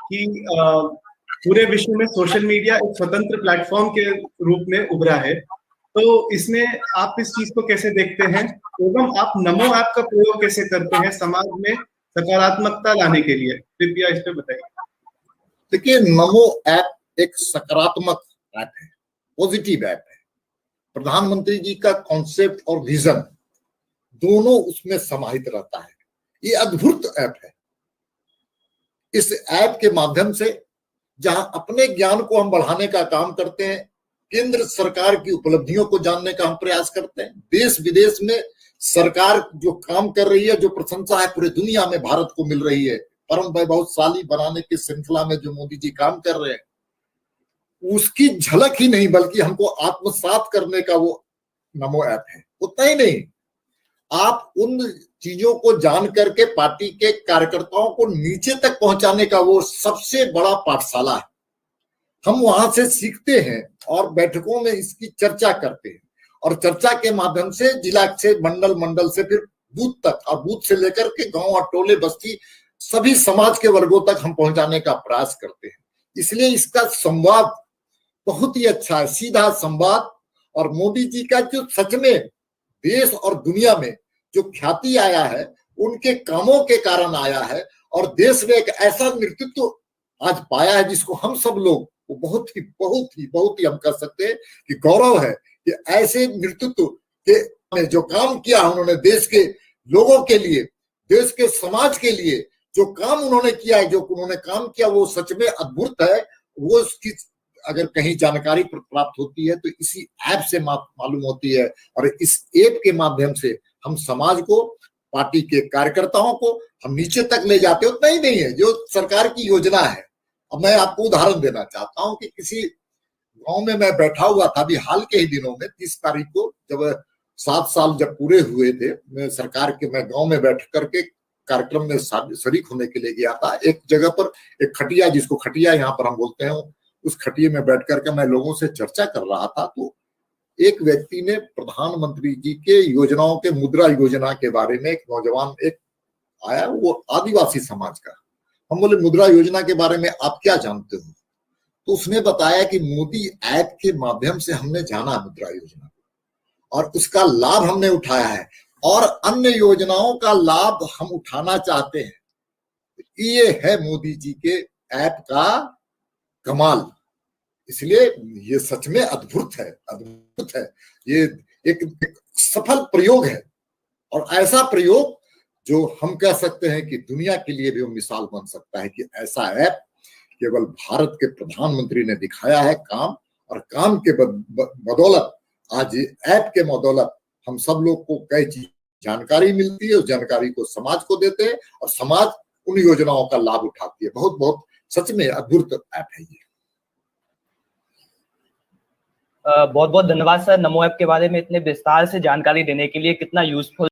कि पूरे विश्व में सोशल मीडिया एक स्वतंत्र प्लेटफॉर्म के रूप में उभरा है, तो इसमें आप इस चीज को कैसे देखते हैं एवं आप नमो ऐप का प्रयोग कैसे करते हैं समाज में सकारात्मकता लाने के लिए, कृपया इस पे बताइए। देखिए, नमो ऐप एक सकारात्मक ऐप है, पॉजिटिव ऐप है। प्रधानमंत्री जी का कॉन्सेप्ट और विजन दोनों उसमें समाहित रहता है। ये अद्भुत ऐप है। इस ऐप के माध्यम से जहां अपने ज्ञान को हम बढ़ाने का काम करते हैं, केंद्र सरकार की उपलब्धियों को जानने का हम प्रयास करते हैं, देश विदेश में सरकार जो काम कर रही है, जो प्रशंसा है पूरी दुनिया में भारत को मिल रही है, परम वैभवशाली बनाने की श्रृंखला में जो मोदी जी काम कर रहे हैं, उसकी झलक ही नहीं बल्कि हमको आत्मसात करने का वो नमो ऐप है। उतना ही नहीं, आप उन चीजों को जान करके पार्टी के कार्यकर्ताओं को नीचे तक पहुंचाने का वो सबसे बड़ा पाठशाला है। हम वहां से सीखते हैं और बैठकों में इसकी चर्चा करते हैं, और चर्चा के माध्यम से जिला से मंडल, मंडल से फिर बूथ तक, और बूथ से लेकर के गांव और टोले बस्ती सभी समाज के वर्गों तक हम पहुंचाने का प्रयास करते हैं। इसलिए इसका संवाद बहुत ही अच्छा है, सीधा संवाद। और मोदी जी का जो सच में देश और दुनिया में जो ख्याति आया है, उनके कामों के कारण आया है, और देश में एक ऐसा नेतृत्व आज पाया है जिसको हम सब लोग वो बहुत ही हम कह सकते हैं कि गौरव है कि ऐसे नेतृत्व के जो काम किया उन्होंने देश के लोगों के लिए, देश के समाज के लिए जो काम उन्होंने किया है, जो उन्होंने काम किया वो सच में अद्भुत है। वो उसकी अगर कहीं जानकारी प्राप्त होती है तो इसी ऐप से मालूम होती है, और इस ऐप के माध्यम से हम समाज को, पार्टी के कार्यकर्ताओं को हम नीचे तक ले जाते। उतना ही नहीं है, जो सरकार की योजना है। अब मैं आपको उदाहरण देना चाहता हूं कि किसी गांव में मैं बैठा हुआ था अभी हाल के ही दिनों में, 30 तारीख को, जब 7 साल जब पूरे हुए थे मैं सरकार के, मैं गांव में बैठ करके कार्यक्रम में शरीक होने के लिए गया था। एक जगह पर एक खटिया, जिसको खटिया यहाँ पर हम बोलते हैं, उस खटिये में बैठ करके मैं लोगों से चर्चा कर रहा था। तो एक व्यक्ति ने प्रधानमंत्री जी के योजनाओं के, मुद्रा योजना के बारे में, एक नौजवान एक आया, वो आदिवासी समाज का। हम बोले मुद्रा योजना के बारे में आप क्या जानते हो? तो उसने बताया कि मोदी ऐप के माध्यम से हमने जाना मुद्रा योजना और उसका लाभ हमने उठाया है, और अन्य योजनाओं का लाभ हम उठाना चाहते हैं। ये है मोदी जी के ऐप का कमाल। इसलिए ये सच में अद्भुत है, अद्भुत है। ये एक सफल प्रयोग है, और ऐसा प्रयोग जो हम कह सकते हैं कि दुनिया के लिए भी वो मिसाल बन सकता है कि ऐसा ऐप केवल भारत के प्रधानमंत्री ने दिखाया है काम, और काम के बदौलत, आज ऐप के बदौलत हम सब लोग को कई चीज जानकारी मिलती है, उस जानकारी को समाज को देते हैं, और समाज उन योजनाओं का लाभ उठाती है। बहुत सच में अद्भुत ऐप है ये। बहुत बहुत धन्यवाद सर, नमो ऐप के बारे में इतने विस्तार से जानकारी देने के लिए। कितना यूजफुल